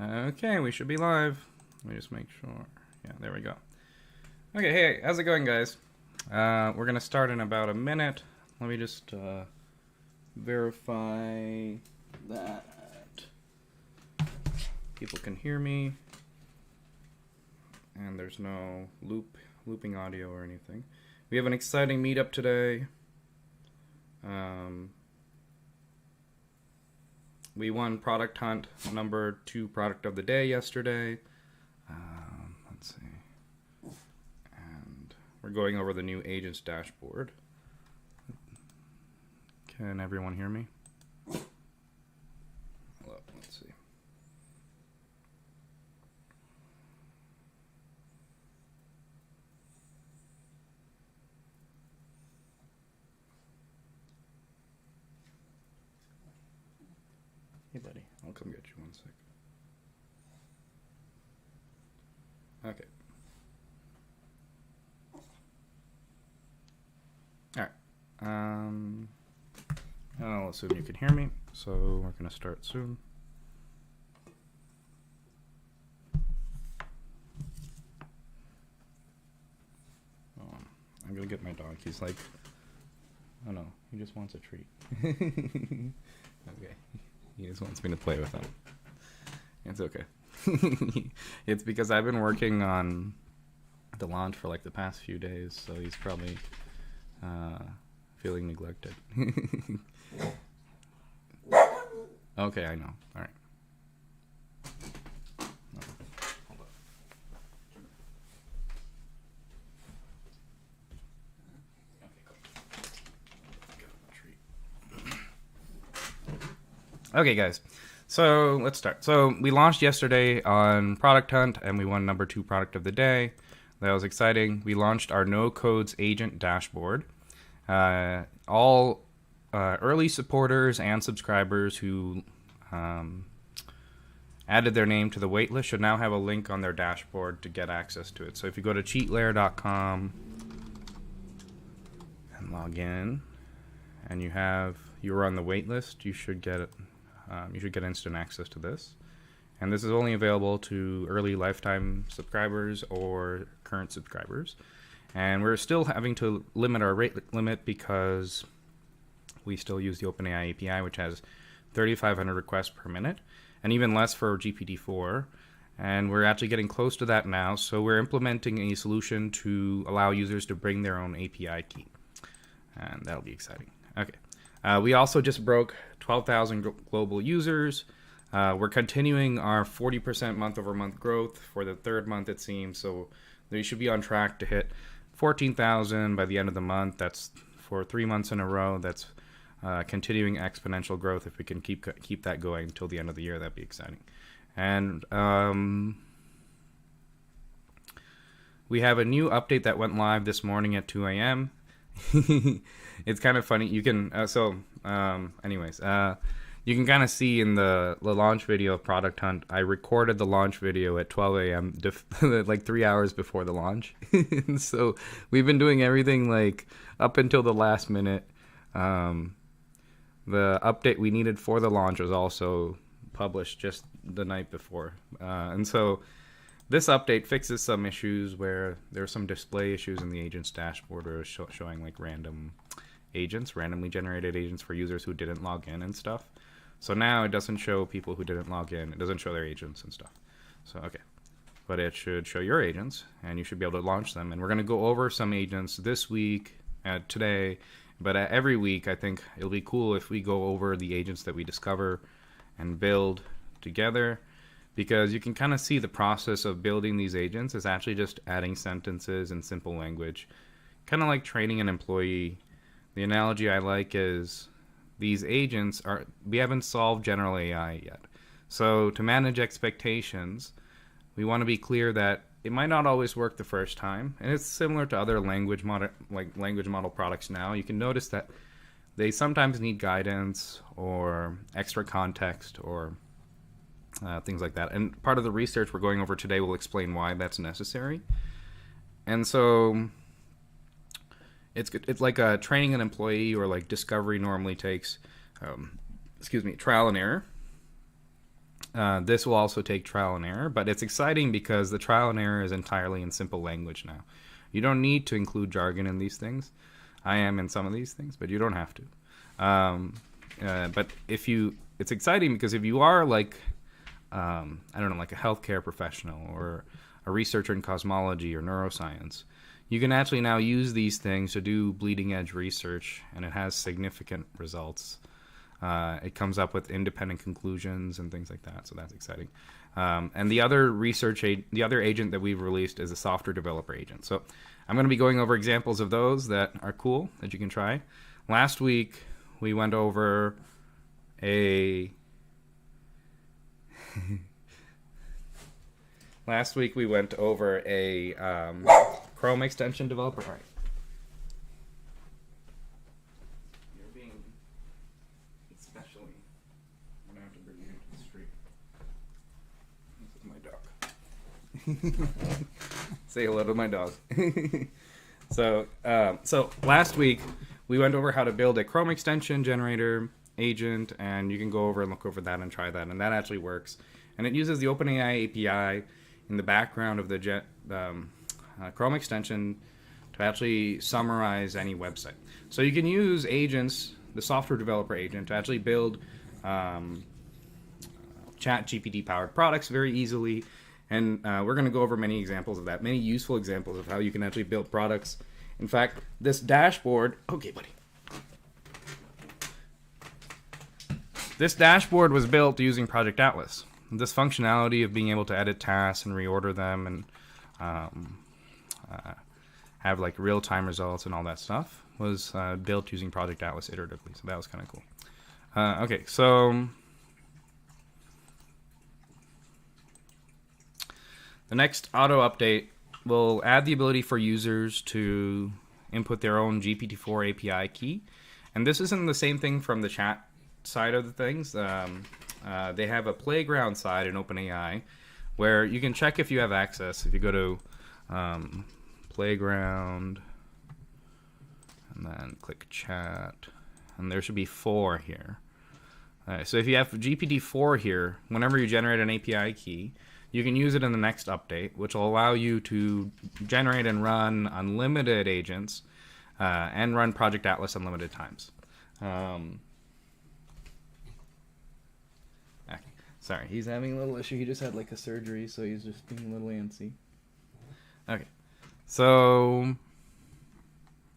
Okay, we should be live. Let me just make sure. Yeah, there we go. Okay, hey, how's it going, guys? We're gonna start in about a minute. Let me just verify that people can hear me and there's no looping audio or anything. We have an exciting meetup today. We won Product Hunt number 2 product of the day yesterday. Let's see. And we're going over the new agents dashboard. Can everyone hear me? Hello, let's see. Hey, buddy. I'll come get you 1 sec. Okay. Alright. I'll assume you can hear me, so we're going to start soon. I'm going to get my dog. He's like, oh no, he just wants a treat. Okay. He just wants me to play with him. It's okay. It's because I've been working on the launch for like the past few days, so he's probably feeling neglected. Okay, I know. All right. No, hold up. Okay, cool. Okay, guys. So let's start. So we launched yesterday on Product Hunt, and we won number 2 product of the day. That was exciting. We launched our No Codes Agent dashboard. All early supporters and subscribers who added their name to the waitlist should now have a link on their dashboard to get access to it. So if you go to cheatlayer.com and log in, and you're on the waitlist, you should get instant access to this. And this is only available to early lifetime subscribers or current subscribers. And we're still having to limit our rate limit because we still use the OpenAI API, which has 3,500 requests per minute, and even less for GPT-4. And we're actually getting close to that now, so we're implementing a solution to allow users to bring their own API key. And that'll be exciting. Okay. We also just broke 12,000 global users. We're continuing our 40% month-over-month growth for the 3rd month, it seems, so we should be on track to hit 14,000 by the end of the month. That's for 3 months in a row. That's continuing exponential growth. If we can keep that going until the end of the year, that'd be exciting. And we have a new update that went live this morning at 2 a.m. It's kind of funny. You can you can kind of see in the launch video of Product Hunt, I recorded the launch video at 12 a.m. like 3 hours before the launch. So we've been doing everything like up until the last minute. The update we needed for the launch was also published just the night before. And so this update fixes some issues where there's some display issues in the agents dashboard, or showing like random agents, randomly generated agents for users who didn't log in and stuff. So now it doesn't show people who didn't log in. It doesn't show their agents and stuff. So, okay. But it should show your agents, and you should be able to launch them. And we're going to go over some agents this week, today. But every week, I think it'll be cool if we go over the agents that we discover and build together. Because you can kind of see the process of building these agents is actually just adding sentences in simple language. Kind of like training an employee. The analogy I like is these agents we haven't solved general AI yet. So to manage expectations, we want to be clear that it might not always work the first time. And it's similar to other language model products now. You can notice that they sometimes need guidance or extra context or things like that. And part of the research we're going over today will explain why that's necessary. And so it's like training an employee, or like discovery normally takes trial and error. this will also take trial and error, but it's exciting because the trial and error is entirely in simple language now. You don't need to include jargon in these things. I am in some of these things, but you don't have to. But it's exciting because if you are like, I don't know, like a healthcare professional or a researcher in cosmology or neuroscience, you can actually now use these things to do bleeding edge research, and it has significant results. It comes up with independent conclusions and things like that, so that's exciting. And the other the other agent that we've released is a software developer agent. So I'm going to be going over examples of those that are cool that you can try. Last week we went over a Chrome extension developer. All right. You're being especially. I'm gonna have to bring you into the street. This is my dog. Say hello to my dog. So last week we went over how to build a Chrome extension generator agent, and you can go over and look over that and try that, and that actually works. And it uses the OpenAI API in the background of the Chrome extension to actually summarize any website. So you can use agents, the software developer agent, to actually build chat GPT powered products very easily. And we're going to go over many examples of that, many useful examples of how you can actually build products. In fact, this dashboard, okay, buddy. This dashboard was built using Project Atlas. This functionality of being able to edit tasks and reorder them and have like real-time results and all that stuff was built using Project Atlas iteratively. So that was kind of cool. Okay, so the next auto update will add the ability for users to input their own GPT-4 API key. And this isn't the same thing from the chat side of the things. They have a playground side in OpenAI where you can check if you have access. If you go to playground and then click chat, and there should be 4 here. So if you have GPT-4 here, whenever you generate an API key, you can use it in the next update, which will allow you to generate and run unlimited agents and run Project Atlas unlimited times. Sorry, he's having a little issue. He just had like a surgery, so he's just being a little antsy. Okay, so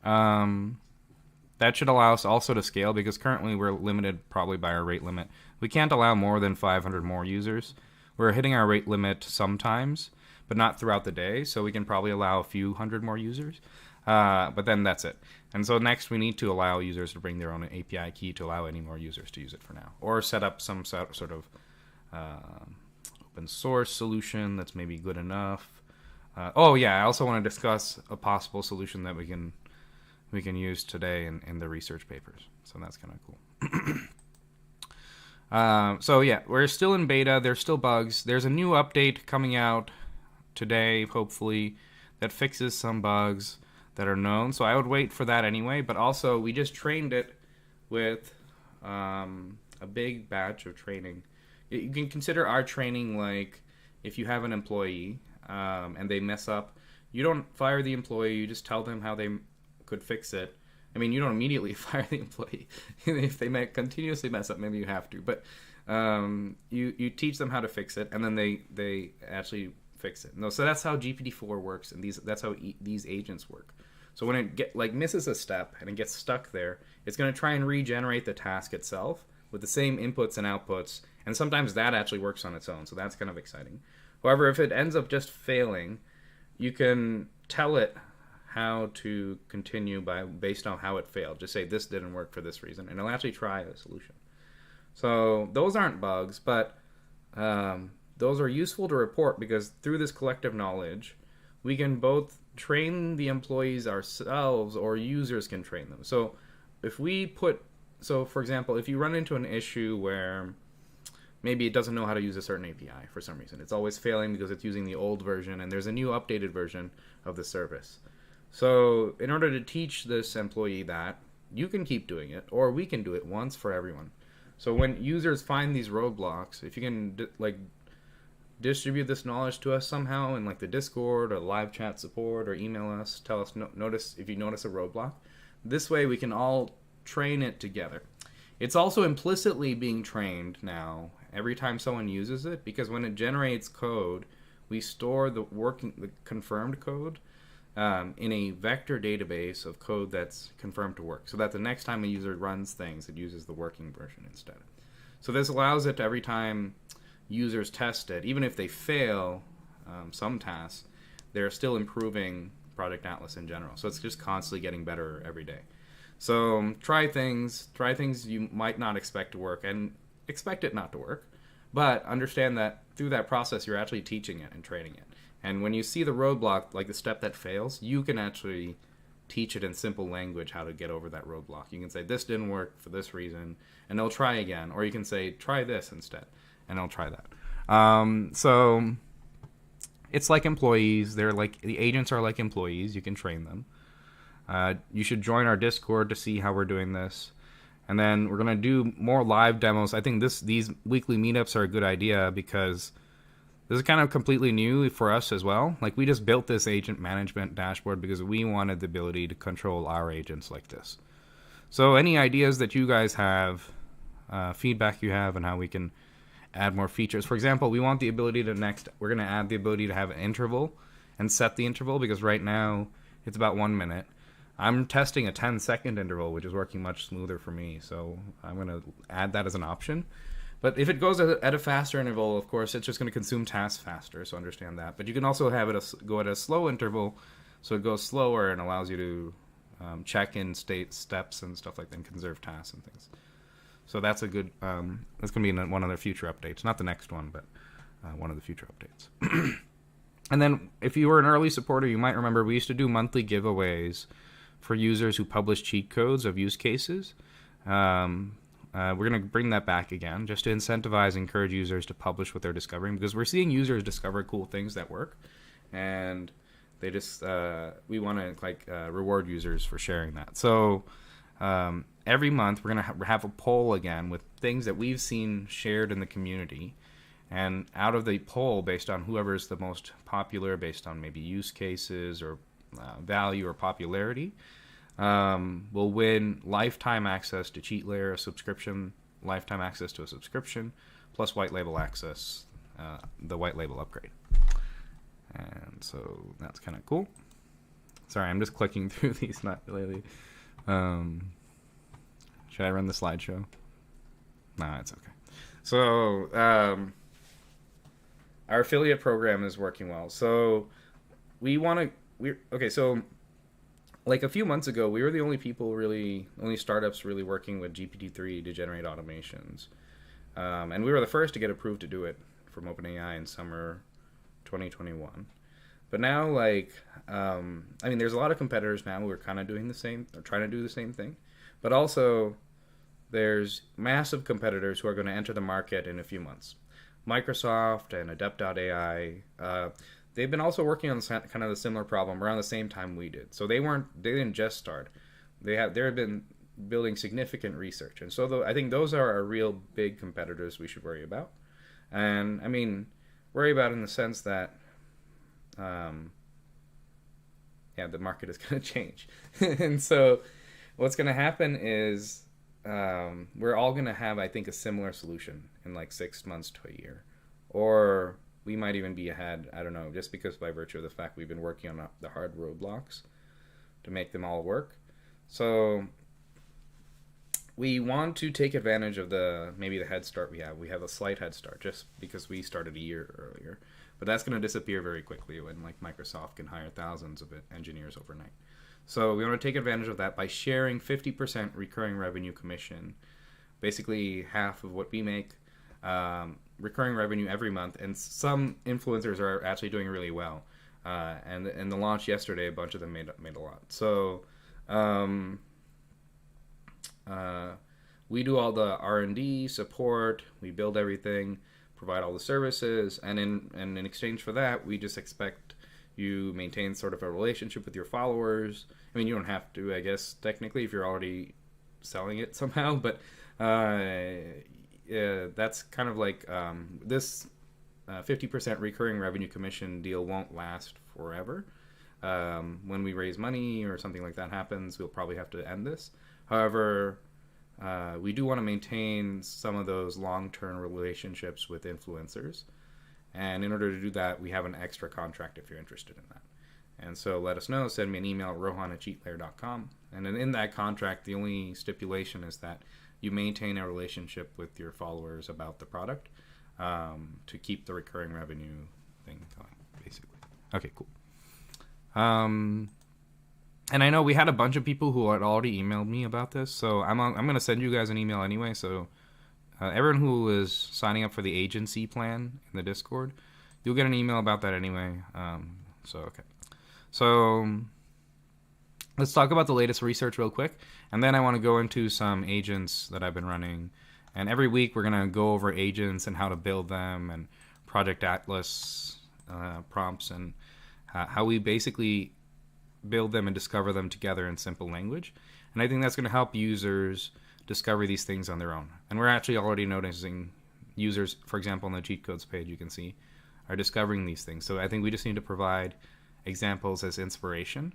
that should allow us also to scale, because currently we're limited probably by our rate limit. We can't allow more than 500 more users. We're hitting our rate limit sometimes, but not throughout the day, so we can probably allow a few hundred more users. But then that's it. And so next we need to allow users to bring their own API key to allow any more users to use it for now. Or set up some sort of open source solution that's maybe good enough. Oh yeah, I also want to discuss a possible solution that we can use today in the research papers. So that's kind of cool. So yeah, we're still in beta. There's still bugs. There's a new update coming out today, hopefully, that fixes some bugs that are known. So I would wait for that anyway. But also, we just trained it with a big batch of training. You can consider our training like if you have an employee and they mess up, you don't fire the employee. You just tell them how they could fix it. I mean, you don't immediately fire the employee. If they continuously mess up, maybe you have to. But you teach them how to fix it, and then they actually fix it. No, so that's how GPT-4 works, and that's how these agents work. So when it misses a step and it gets stuck there, it's going to try and regenerate the task itself with the same inputs and outputs, and sometimes that actually works on its own. So that's kind of exciting. However, if it ends up just failing, you can tell it how to continue based on how it failed. Just say this didn't work for this reason, and it'll actually try a solution. So those aren't bugs, but those are useful to report, because through this collective knowledge, we can both train the employees ourselves, or users can train them. So for example, if you run into an issue where maybe it doesn't know how to use a certain API for some reason, it's always failing because it's using the old version, and there's a new updated version of the service. So in order to teach this employee that, you can keep doing it, or we can do it once for everyone. So when users find these roadblocks, if you can distribute this knowledge to us somehow in like the Discord or live chat support, or email us, tell us notice if you notice a roadblock. This way we can all train it together. It's also implicitly being trained now every time someone uses it, because when it generates code, we store the confirmed code in a vector database of code that's confirmed to work, so that the next time a user runs things, it uses the working version instead. So this allows it to, every time users test it, even if they fail some tasks, they're still improving Project Atlas in general. So it's just constantly getting better every day. So try things you might not expect to work, and expect it not to work, but understand that through that process you're actually teaching it and training it. And when you see the roadblock, like the step that fails, you can actually teach it in simple language how to get over that roadblock. You can say, this didn't work for this reason, and they'll try again. Or you can say, try this instead, and they'll try that. So it's like employees. The agents are like employees. You can train them. You should join our Discord to see how we're doing this. And then we're going to do more live demos. I think these weekly meetups are a good idea, because this is kind of completely new for us as well. Like, we just built this agent management dashboard because we wanted the ability to control our agents like this. So any ideas that you guys have, feedback you have, and how we can add more features. For example, we want the ability to we're going to add the ability to have an interval and set the interval, because right now it's about 1 minute. I'm testing a 10-second interval, which is working much smoother for me. So I'm going to add that as an option. But if it goes at a faster interval, of course, it's just going to consume tasks faster, so understand that. But you can also have it go at a slow interval, so it goes slower and allows you to check in steps and stuff like that, and conserve tasks and things. So that's a good, that's going to be in one of the future updates. Not the next one, but one of the future updates. And then if you were an early supporter, you might remember we used to do monthly giveaways for users who publish cheat codes of use cases. We're going to bring that back again, just to incentivize and encourage users to publish what they're discovering, because we're seeing users discover cool things that work, and they just we want to reward users for sharing that. So every month we're going to have a poll again with things that we've seen shared in the community, and out of the poll, based on whoever's the most popular, based on maybe use cases or value or popularity, will win lifetime access to CheatLayer, a subscription, lifetime access to a subscription, plus white label access, the white label upgrade. And so that's kind of cool. Sorry, I'm just clicking through these, not really. Should I run the slideshow? No, it's okay. So our affiliate program is working well. So so like a few months ago, we were the only startups really working with GPT-3 to generate automations. And we were the first to get approved to do it from OpenAI in summer 2021. But now, there's a lot of competitors now who are kind of doing the same, or trying to do the same thing. But also, there's massive competitors who are going to enter the market in a few months. Microsoft and Adept.ai, they've been also working on kind of a similar problem around the same time we did. So they didn't just start. They've been building significant research. And so I think those are our real big competitors we should worry about. And worry about in the sense that, the market is going to change. And so what's going to happen is we're all going to have, I think, a similar solution in 6 months to a year. Or we might even be ahead, I don't know, just because by virtue of the fact we've been working on the hard roadblocks to make them all work. So we want to take advantage of the head start we have. We have a slight head start just because we started a year earlier. But that's going to disappear very quickly when Microsoft can hire thousands of engineers overnight. So we want to take advantage of that by sharing 50% recurring revenue commission, basically half of what we make, recurring revenue every month. And some influencers are actually doing really well. And in the launch yesterday, a bunch of them made a lot. So we do all the R&D support, we build everything, provide all the services, and in exchange for that, we just expect you maintain sort of a relationship with your followers. You don't have to, I guess, technically, if you're already selling it somehow, but that's kind of like this 50% recurring revenue commission deal won't last forever. When we raise money or something like that happens, we'll probably have to end this. However, we do want to maintain some of those long-term relationships with influencers. And in order to do that, we have an extra contract if you're interested in that. And so let us know. Send me an email, rohan@cheatlayer.com. And then in that contract, the only stipulation is that you maintain a relationship with your followers about the product to keep the recurring revenue thing going, basically. Okay, cool. And I know we had a bunch of people who had already emailed me about this, so I'm going to send you guys an email anyway. So everyone who is signing up for the agency plan in the Discord, you'll get an email about that anyway. Okay. So let's talk about the latest research real quick, and then I want to go into some agents that I've been running. And every week we're going to go over agents and how to build them and Project Atlas prompts and how we basically build them and discover them together in simple language. And I think that's going to help users discover these things on their own. And we're actually already noticing users, for example, on the cheat codes page, you can see, are discovering these things. So I think we just need to provide examples as inspiration.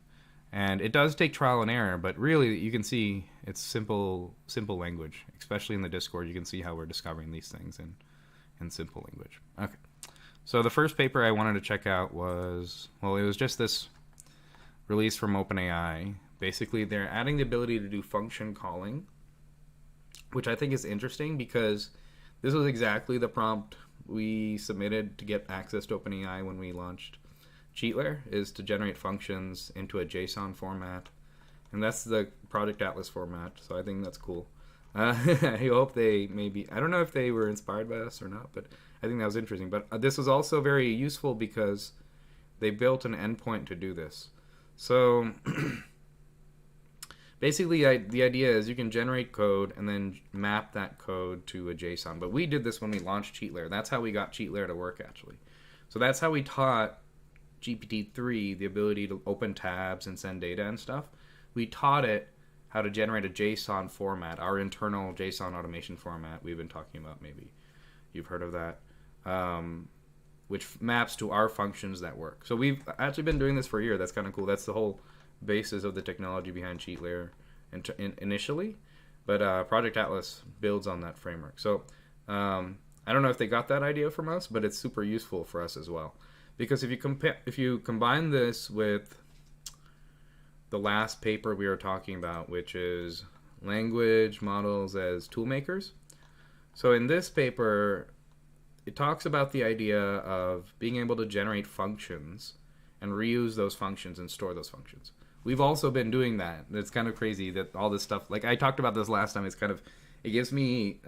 And it does take trial and error, but really you can see it's simple language, especially in the Discord. You can see how we're discovering these things in simple language. Okay. So the first paper I wanted to check out was, well, it was just this release from OpenAI. Basically, they're adding the ability to do function calling, which I think is interesting because this was exactly the prompt we submitted to get access to OpenAI when we launched CheatLayer, is to generate functions into a JSON format. And that's the Project Atlas format, so I think that's cool. I hope they maybe, I don't know if they were inspired by us or not, but I think that was interesting. But this was also very useful because they built an endpoint to do this. So basically the idea is you can generate code and then map that code to a JSON. But we did this when we launched CheatLayer. That's how we got CheatLayer to work, actually. So that's how we taught GPT-3 the ability to open tabs and send data and stuff. We taught it how to generate a JSON format, our internal JSON automation format we've been talking about. Maybe you've heard of that, which maps to our functions that work. So we've actually been doing this for a year. That's kind of cool. That's the whole basis of the technology behind CheatLayer initially, but Project Atlas builds on that framework. So I don't know if they got that idea from us, but it's super useful for us as well. Because if you combine this with the last paper we were talking about, which is language models as tool makers. So in this paper, it talks about the idea of being able to generate functions and reuse those functions and store those functions. We've also been doing that. It's kind of crazy that all this stuff, like I talked about this last time, it gives me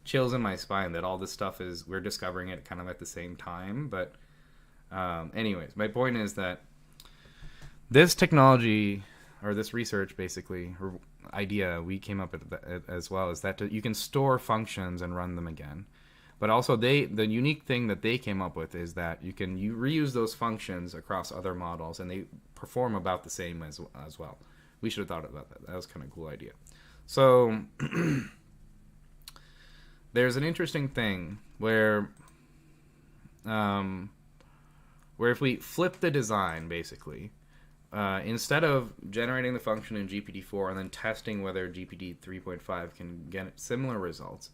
chills in my spine that all this stuff we're discovering it kind of at the same time. But anyways, my point is that this technology, or this research basically, or idea we came up with as well, is that you can store functions and run them again. But also the unique thing that they came up with is that you reuse those functions across other models and they perform about the same as well. We should have thought about that. That was kind of a cool idea. So there's an interesting thing where if we flip the design, basically, instead of generating the function in GPT-4 and then testing whether GPT 3.5 can get similar results,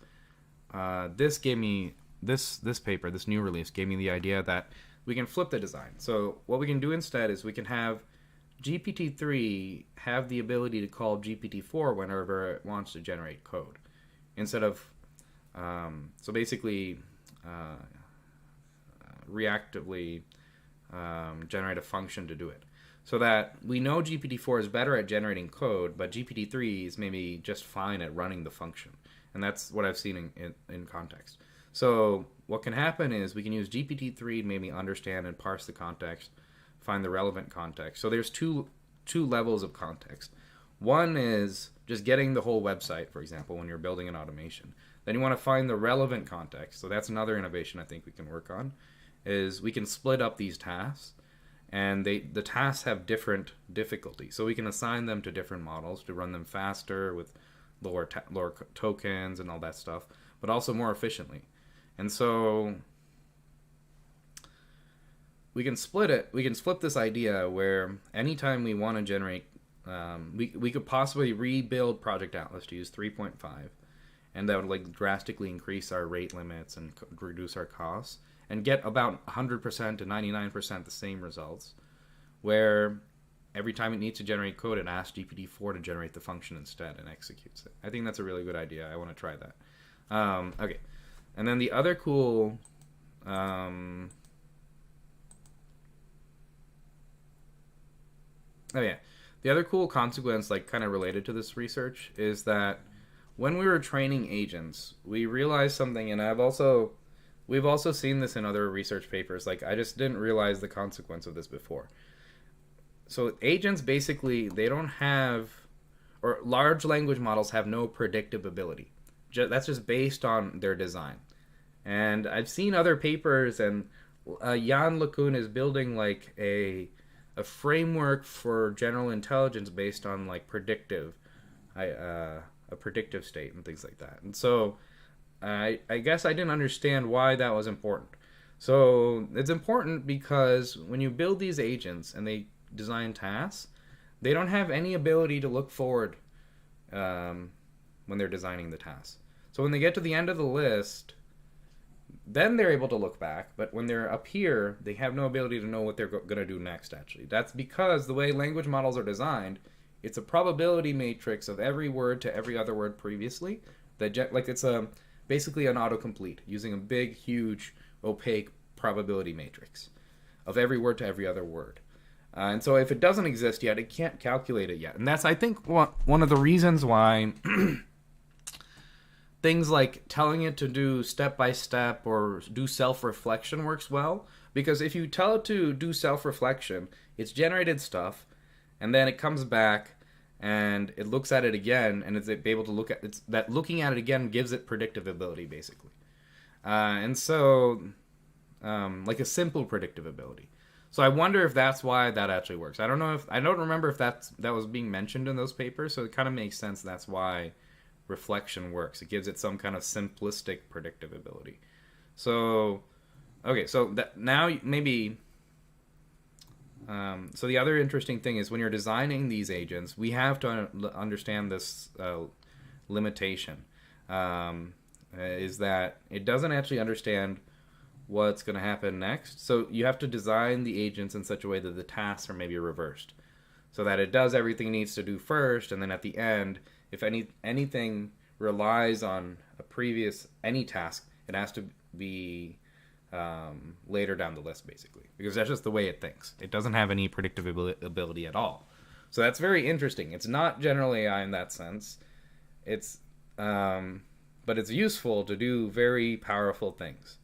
this gave me this paper, this new release, gave me the idea that we can flip the design. So what we can do instead is we can have GPT-3 have the ability to call GPT-4 whenever it wants to generate code, instead of so basically reactively generate a function to do it. So that we know GPT-4 is better at generating code, but GPT-3 is maybe just fine at running the function. And that's what I've seen in context. So what can happen is we can use GPT-3 to maybe understand and parse the context, find the relevant context. So there's two levels of context. One is just getting the whole website, for example, when you're building an automation. Then you want to find the relevant context. So that's another innovation I think we can work on, is we can split up these tasks and the tasks have different difficulty. So we can assign them to different models to run them faster with lower tokens and all that stuff, but also more efficiently. And so we can split it. We can split this idea where anytime we want to generate, we could possibly rebuild Project Atlas to use 3.5, and that would like drastically increase our rate limits and reduce our costs, and get about 100% to 99% the same results, where every time it needs to generate code, it asks GPT-4 to generate the function instead and executes it. I think that's a really good idea. I want to try that. Okay. And then the other cool... Oh yeah, the other cool consequence, like kind of related to this research, is that when we were training agents, we realized something, and we've also seen this in other research papers. Like, I just didn't realize the consequence of this before. So agents basically, they don't have, or large language models have no predictive ability. That's just based on their design. And I've seen other papers, and Jan LeCun is building like a framework for general intelligence based on like a predictive state and things like that. And so I guess I didn't understand why that was important. So it's important because when you build these agents and they design tasks, they don't have any ability to look forward when they're designing the tasks. So when they get to the end of the list, then they're able to look back, but when they're up here, they have no ability to know what they're going to do next, actually. That's because the way language models are designed, it's a probability matrix of every word to every other word previously. Like it's basically an autocomplete using a big, huge, opaque probability matrix of every word to every other word. And so if it doesn't exist yet, it can't calculate it yet. And that's, I think, one of the reasons why... things like telling it to do step-by-step or do self-reflection works well, because if you tell it to do self-reflection, it's generated stuff, and then it comes back and it looks at it again, and it's able to look at it's that looking at it again gives it predictive ability, basically. And so, like a simple predictive ability. So I wonder if that's why that actually works. I don't remember if that was being mentioned in those papers, so it kind of makes sense that's why reflection works. It gives it some kind of simplistic predictive ability. So, okay, so that now maybe... so the other interesting thing is when you're designing these agents, we have to understand this limitation, is that it doesn't actually understand what's going to happen next. So you have to design the agents in such a way that the tasks are maybe reversed, so that it does everything it needs to do first, and then at the end, if anything relies on any task, it has to be later down the list, basically, because that's just the way it thinks. It doesn't have any predictive ability at all. So that's very interesting. It's not general AI in that sense. But it's useful to do very powerful things.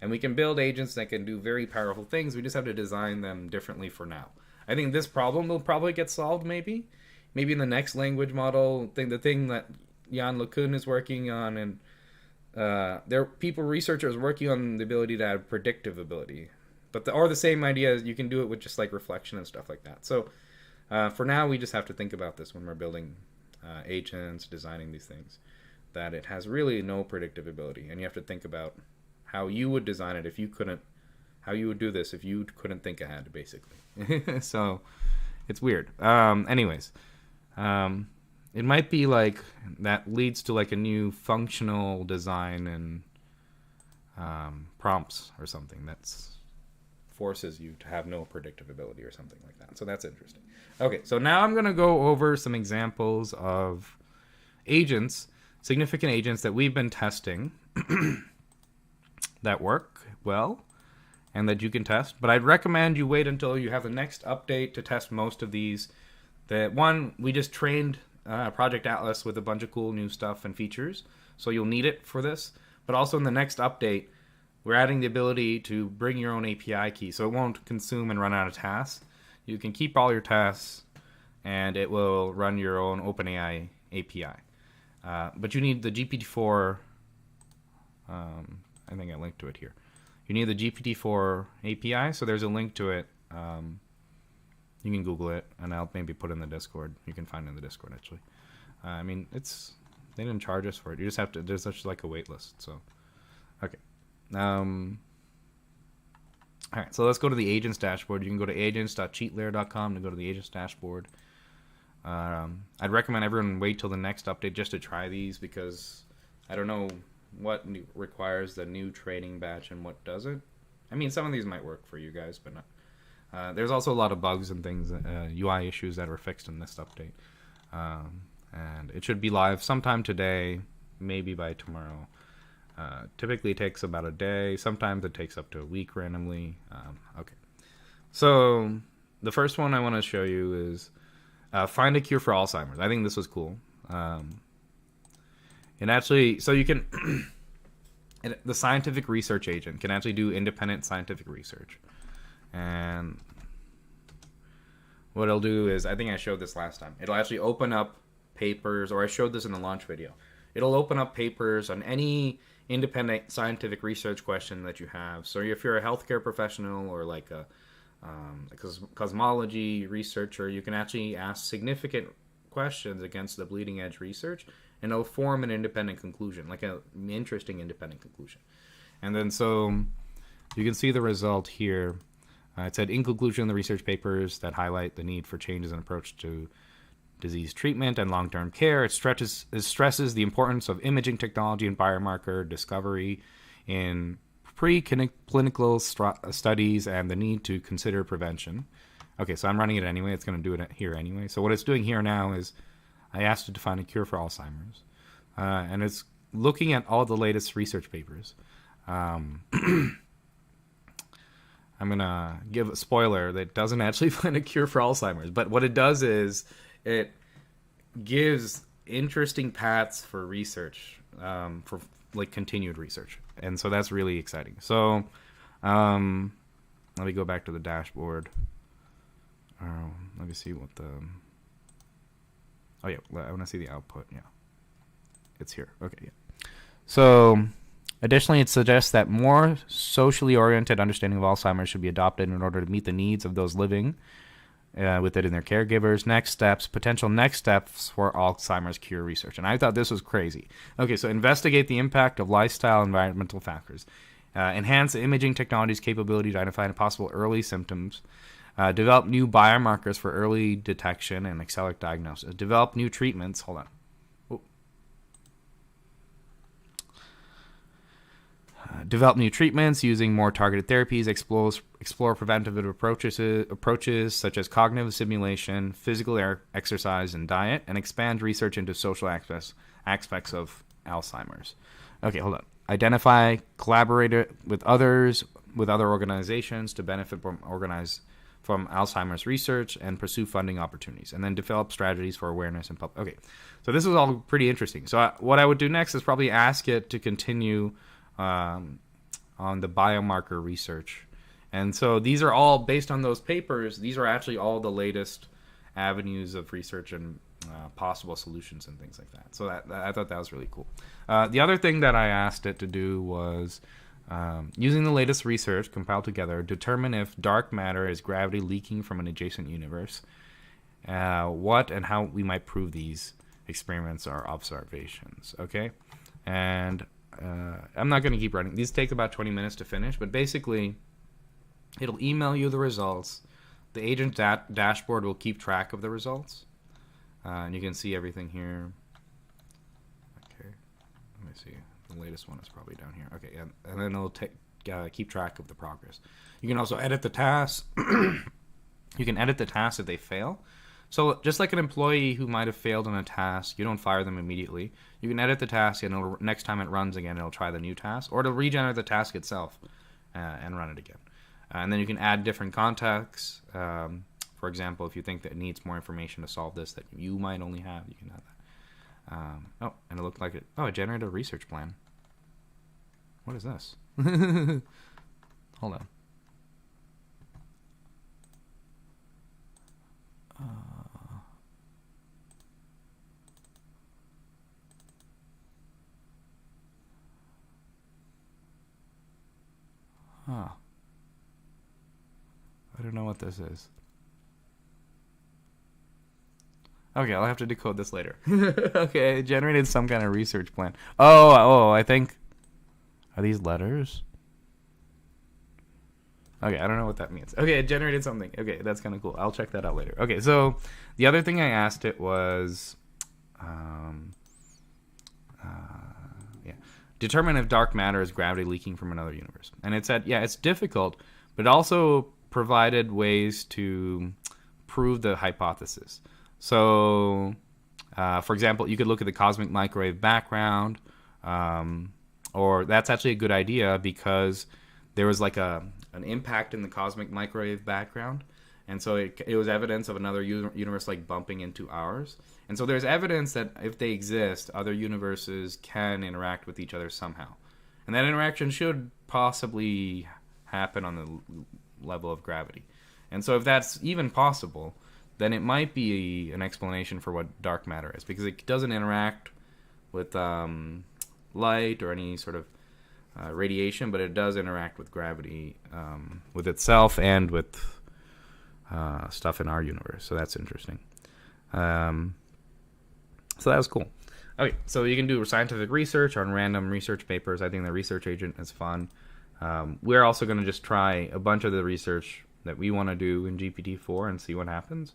And we can build agents that can do very powerful things. We just have to design them differently for now. I think this problem will probably get solved, maybe in the next language model thing, the thing that Jan LeCun is working on, and there are researchers working on the ability to have predictive ability, but the same idea is you can do it with just like reflection and stuff like that. So for now, we just have to think about this when we're building agents, designing these things, that it has really no predictive ability, and you have to think about how you would design it how you would do this if you couldn't think ahead, basically. So it's weird. Anyways. It might be like that leads to like a new functional design and prompts or something that's forces you to have no predictive ability or something like that. So that's interesting. Okay, so now I'm going to go over some examples of agents, significant agents that we've been testing that work well and that you can test. But I'd recommend you wait until you have the next update to test most of these. We just trained Project Atlas with a bunch of cool new stuff and features, so you'll need it for this. But also in the next update, we're adding the ability to bring your own API key, so it won't consume and run out of tasks. You can keep all your tasks, and it will run your own OpenAI API. But you need the GPT-4, I think I linked to it here. You need the GPT-4 API, so there's a link to it You can Google it, and I'll maybe put it in the Discord. You can find it in the Discord, actually. I mean, they didn't charge us for it. You just have to, there's such like a wait list. So, okay. All right, so let's go to the agents dashboard. You can go to agents.cheatlayer.com to go to the agents dashboard. I'd recommend everyone wait till the next update just to try these, because I don't know what requires the new trading batch and what doesn't. I mean, some of these might work for you guys, but not. There's also a lot of bugs and things, UI issues that were fixed in this update. And it should be live sometime today, maybe by tomorrow. Typically it takes about a day. Sometimes it takes up to a week randomly. Okay. So the first one I want to show you is find a cure for Alzheimer's. I think this was cool. And actually, so you can, the scientific research agent can actually do independent scientific research. And what it'll do is, I think I showed this last time, it'll actually open up papers, or I showed this in the launch video. It'll open up papers on any independent scientific research question that you have. So if you're a healthcare professional or like a cosmology researcher, you can actually ask significant questions against the bleeding edge research, and it'll form an independent conclusion, like an interesting independent conclusion. And then so you can see the result here. It said, in conclusion, the research papers that highlight the need for changes in approach to disease treatment and long-term care. It stresses the importance of imaging technology and biomarker discovery in preclinical studies and the need to consider prevention. Okay, so I'm running it anyway. It's going to do it here anyway. So what it's doing here now is I asked it to find a cure for Alzheimer's. And it's looking at all the latest research papers. I'm going to give a spoiler that it doesn't actually find a cure for Alzheimer's. But what it does is it gives interesting paths for research, for like continued research. And so that's really exciting. So let me go back to the dashboard. Let me see what the... Oh, yeah. I want to see the output. Yeah. It's here. Okay, yeah. So additionally, it suggests that more socially oriented understanding of Alzheimer's should be adopted in order to meet the needs of those living with it and their caregivers. Potential next steps for Alzheimer's cure research. And I thought this was crazy. Okay, so investigate the impact of lifestyle and environmental factors. Enhance the imaging technology's capability to identify possible early symptoms. Develop new biomarkers for early detection and accelerate diagnosis. Develop new treatments. Hold on. Develop new treatments using more targeted therapies. Explore preventative approaches such as cognitive stimulation, physical exercise, and diet, and expand research into social aspects of Alzheimer's. Okay, hold on. Identify, collaborate with other organizations to benefit from Alzheimer's research, and pursue funding opportunities, and then develop strategies for awareness and public. Okay, so this was all pretty interesting. So what I would do next is probably ask it to continue on the biomarker research. And so these are all based on those papers. These are actually all the latest avenues of research and possible solutions and things like that. So I thought that was really cool. The other thing that I asked it to do was, using the latest research compiled together, determine if dark matter is gravity leaking from an adjacent universe. What and how we might prove these experiments or observations. Okay, and I'm not going to keep running. These take about 20 minutes to finish, but basically it'll email you the results. The agent dashboard will keep track of the results. And you can see everything here. Okay, let me see. The latest one is probably down here. Okay, and then it'll keep track of the progress. You can also edit the tasks. You can edit the tasks if they fail. So just like an employee who might have failed on a task, you don't fire them immediately. You can edit the task, and next time it runs again, it'll try the new task, or it'll regenerate the task itself and run it again. And then you can add different contexts. For example, if you think that it needs more information to solve this that you might only have, you can add that. And it looked like it. Oh, it generated a research plan. What is this? Hold on. I don't know what this is. Okay, I'll have to decode this later. Okay, it generated some kind of research plan. Oh, I think... Are these letters? Okay, I don't know what that means. Okay, it generated something. Okay, that's kind of cool. I'll check that out later. Okay, so the other thing I asked it was... yeah. Determine if dark matter is gravity leaking from another universe. And it said, yeah, it's difficult, but it also provided ways to prove the hypothesis. So, for example, you could look at the cosmic microwave background, or that's actually a good idea because there was like an impact in the cosmic microwave background, and so it was evidence of another universe like bumping into ours. And so there's evidence that if they exist, other universes can interact with each other somehow, and that interaction should possibly happen on the level of gravity. And so if that's even possible, then it might be an explanation for what dark matter is, because it doesn't interact with light or any sort of radiation, but it does interact with gravity, with itself and with stuff in our universe. So that's interesting. So that was cool. Okay, so you can do scientific research on random research papers. I think the research agent is fun. We're also going to just try a bunch of the research that we want to do in GPT-4 and see what happens.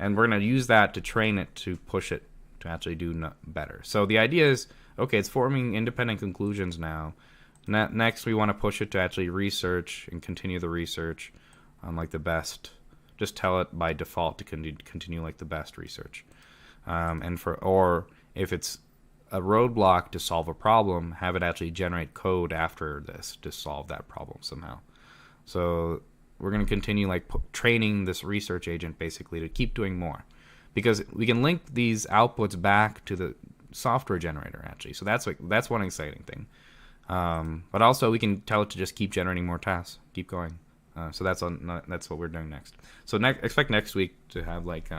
And we're going to use that to train it to push it to actually do better. So the idea is, okay, it's forming independent conclusions now. Next, we want to push it to actually research and continue the research on like the best. Just tell it by default to continue like the best research. Or if it's a roadblock to solve a problem, have it actually generate code after this to solve that problem somehow. So we're going to continue like training this research agent basically to keep doing more, because we can link these outputs back to the software generator actually. So that's one exciting thing. But also we can tell it to just keep generating more tasks, keep going. So that's what we're doing next. So expect next week to have like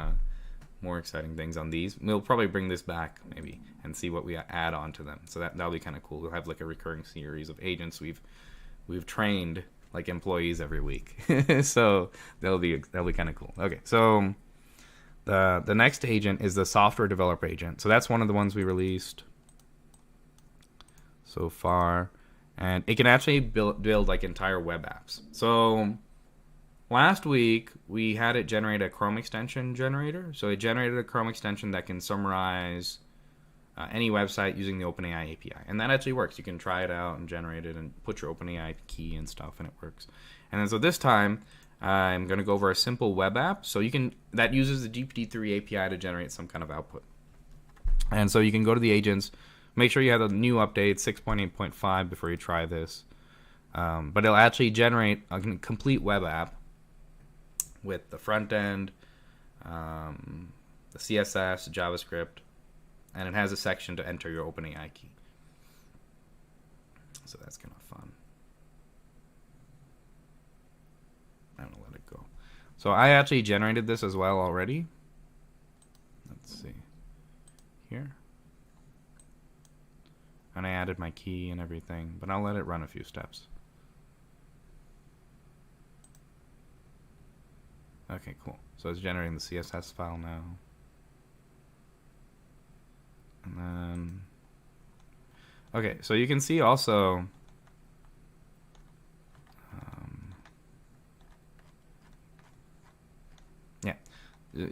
more exciting things on these. We'll probably bring this back maybe and see what we add on to them. So that'll be kind of cool. We'll have like a recurring series of agents we've trained like employees every week. So that'll be kind of cool. Okay, so the next agent is the software developer agent. So that's one of the ones we released so far, and it can actually build like entire web apps. So last week we had it generate a Chrome extension generator. So it generated a Chrome extension that can summarize any website using the OpenAI API, and that actually works. You can try it out and generate it and put your OpenAI key and stuff, and it works. And then so this time I'm going to go over a simple web app. So that uses the GPT-3 API to generate some kind of output. And so you can go to the agents. Make sure you have the new update 6.8.5 before you try this. But it'll actually generate a complete web app with the front end, the CSS, JavaScript, and it has a section to enter your OpenAI key. So that's kind of fun. I'm going to let it go. So I actually generated this as well already. Let's see. Here. And I added my key and everything, but I'll let it run a few steps. Okay, cool. So it's generating the CSS file now. And then, okay, so you can see also,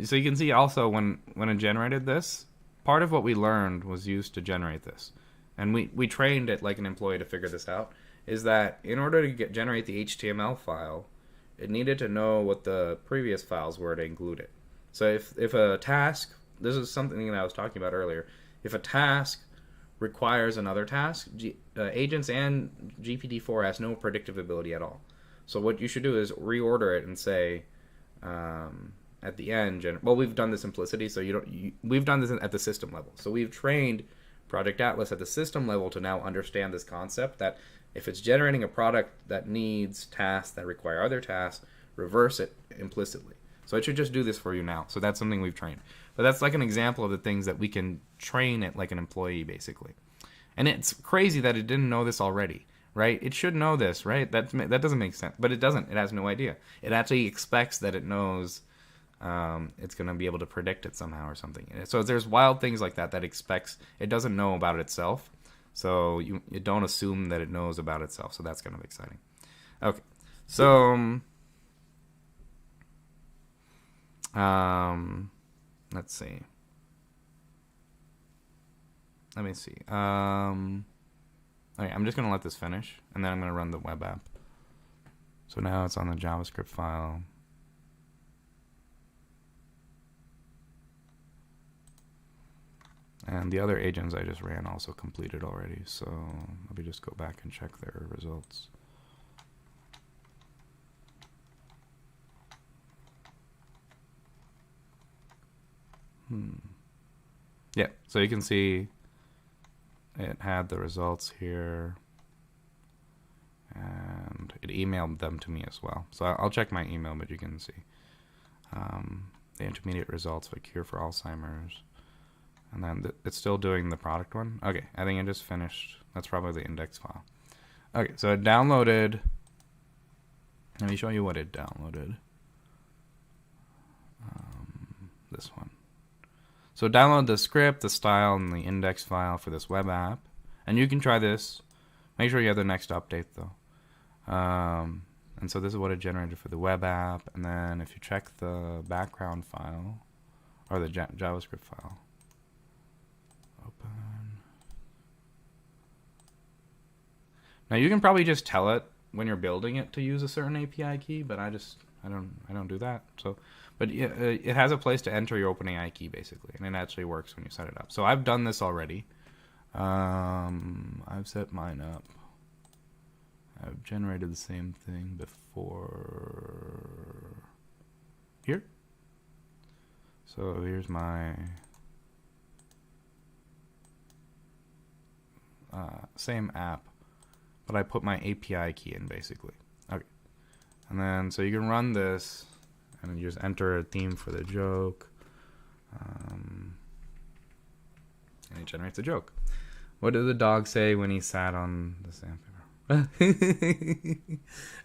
so you can see also when it generated this, part of what we learned was used to generate this. And we trained it like an employee to figure this out, is that in order to generate the HTML file, it needed to know what the previous files were to include it. So if a task, this is something that I was talking about earlier, if a task requires another task, agents and GPT-4 has no predictive ability at all. So what you should do is reorder it and say, at the end, well, we've done this implicitly, so we've done this at the system level. So we've trained Project Atlas at the system level to now understand this concept that if it's generating a product that needs tasks that require other tasks, reverse it implicitly. So it should just do this for you now. So that's something we've trained. But that's like an example of the things that we can train it like an employee, basically. And it's crazy that it didn't know this already, right? It should know this, right? That doesn't make sense. But it doesn't. It has no idea. It actually expects that it knows it's going to be able to predict it somehow or something. So there's wild things like that it doesn't know about itself. So you don't assume that it knows about itself. So that's kind of exciting. Okay. So let's see. Let me see. Okay, I'm just going to let this finish, and then I'm going to run the web app. So now it's on the JavaScript file. And the other agents I just ran also completed already. So let me just go back and check their results. Yeah, so you can see it had the results here. And it emailed them to me as well. So I'll check my email, but you can see the intermediate results, like cure for Alzheimer's. And then it's still doing the product one. Okay, I think I just finished. That's probably the index file. Okay, so it downloaded. Let me show you what it downloaded. This one. So download the script, the style, and the index file for this web app. And you can try this. Make sure you have the next update, though. And so this is what it generated for the web app. And then if you check the background file, or the JavaScript file, open. Now you can probably just tell it when you're building it to use a certain API key, but I don't do that. So, but it has a place to enter your OpenAI key basically, and it actually works when you set it up. So I've done this already. I've set mine up. I've generated the same thing before here. So here's my same app, but I put my API key in basically. Okay. And then so you can run this and you just enter a theme for the joke. And it generates a joke. What did the dog say when he sat on the sandpaper?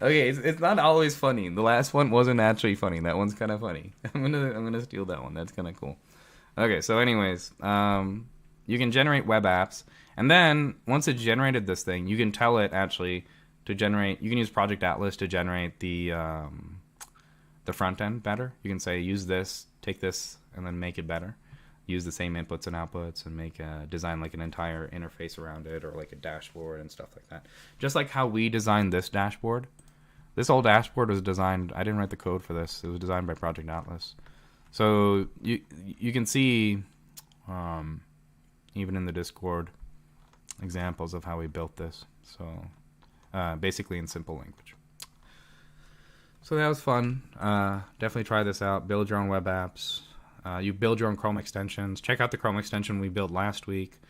Okay, it's not always funny. The last one wasn't actually funny. That one's kind of funny. I'm gonna steal that one. That's kind of cool. Okay, so anyways, you can generate web apps, and then once it generated this thing, you can tell it actually to generate. You can use Project Atlas to generate the front end better. You can say use this, take this, and then make it better. Use the same inputs and outputs and make design like an entire interface around it, or like a dashboard and stuff like that. Just like how we designed this dashboard. This whole dashboard was designed. I didn't write the code for this. It was designed by Project Atlas. So you can see even in the Discord examples of how we built this. So basically in simple language. So that was fun. Definitely try this out. Build your own web apps. You build your own Chrome extensions. Check out the Chrome extension we built last week.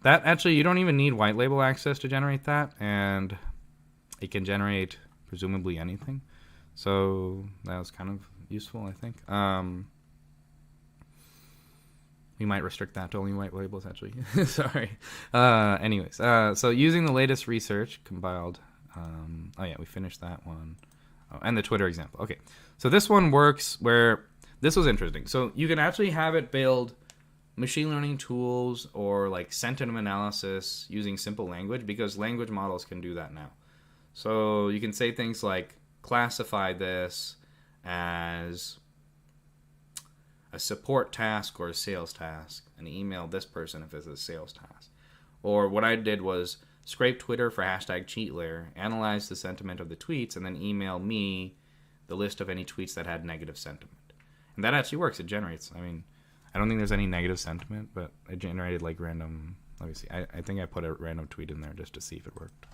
That actually, you don't even need white label access to generate that, and it can generate presumably anything. So that was kind of useful, I think. We might restrict that to only white labels, actually. Sorry. Anyways, so using the latest research compiled. Oh yeah, we finished that one. Oh, and the Twitter example. Okay, so this one works where. This was interesting. So you can actually have it build machine learning tools or like sentiment analysis using simple language, because language models can do that now. So you can say things like classify this as a support task or a sales task, and email this person if it's a sales task. Or what I did was scrape Twitter for hashtag cheat layer, analyze the sentiment of the tweets, and then email me the list of any tweets that had negative sentiment. And that actually works. It generates. I mean, I don't think there's any negative sentiment, but it generated like random. Let me see. I think I put a random tweet in there just to see if it worked.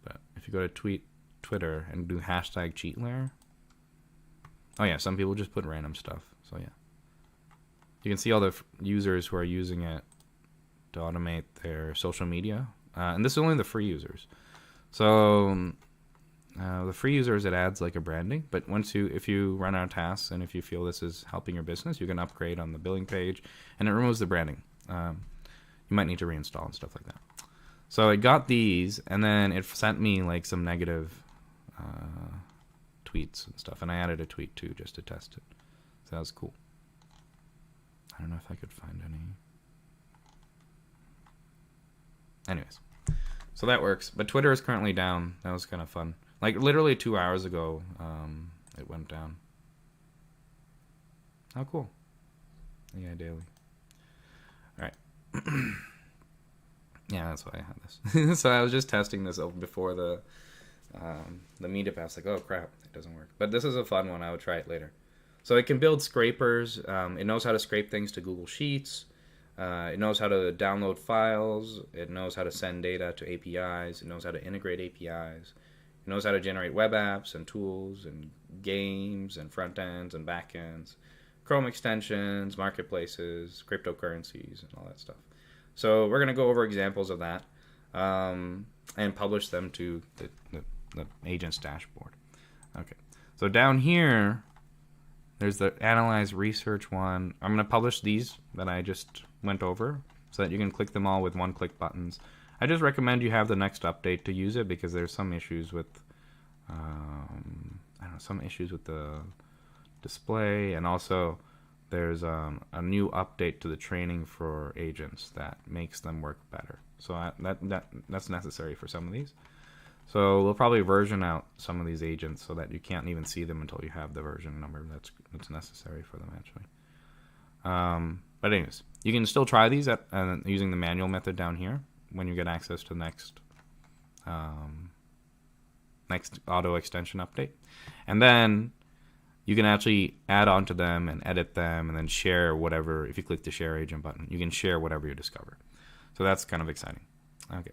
But if you go to Twitter and do hashtag cheat layer. Oh yeah, some people just put random stuff. So yeah. You can see all the users who are using it to automate their social media. And this is only the free users. So the free users, it adds like a branding, but if you run out of tasks and if you feel this is helping your business, you can upgrade on the billing page, and it removes the branding. You might need to reinstall and stuff like that. So it got these, and then it sent me like some negative tweets and stuff, and I added a tweet too just to test it. that was cool. I don't know if I could find any. Anyways, so that works. But Twitter is currently down. That was kind of fun. Like literally 2 hours ago, it went down. How cool. Yeah, daily. All right. Yeah, that's why I had this. So I was just testing this before the meetup. I was like, oh crap, it doesn't work. But this is a fun one. I would try it later. So it can build scrapers. It knows how to scrape things to Google Sheets. It knows how to download files. It knows how to send data to APIs. It knows how to integrate APIs. It knows how to generate web apps and tools and games and front ends and back ends, Chrome extensions, marketplaces, cryptocurrencies, and all that stuff. So we're going to go over examples of that and publish them to the agent's dashboard. Okay. So down here, there's the analyze research one. I'm going to publish these that I just went over so that you can click them all with one-click buttons. I just recommend you have the next update to use it because there's some issues with, some issues with the display, and also there's a new update to the training for agents that makes them work better. So that's necessary for some of these. So we'll probably version out some of these agents so that you can't even see them until you have the version number that's necessary for them actually. But anyways, you can still try these using the manual method down here when you get access to next auto extension update. And then you can actually add on to them and edit them and then share whatever. If you click the share agent button, you can share whatever you discover. So that's kind of exciting. Okay.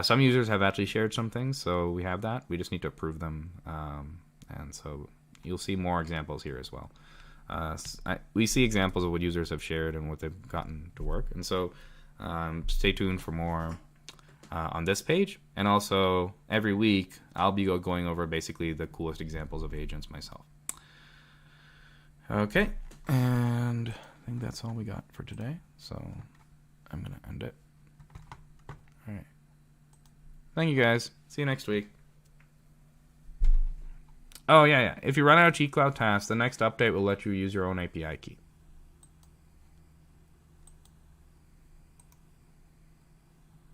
Some users have actually shared some things, so we have that. We just need to approve them. And so you'll see more examples here as well. We see examples of what users have shared and what they've gotten to work. And so stay tuned for more on this page. And also every week, I'll be going over basically the coolest examples of agents myself. Okay, and I think that's all we got for today. So I'm going to end it. All right. Thank you guys. See you next week. Oh, yeah. If you run out of G Cloud tasks, the next update will let you use your own API key.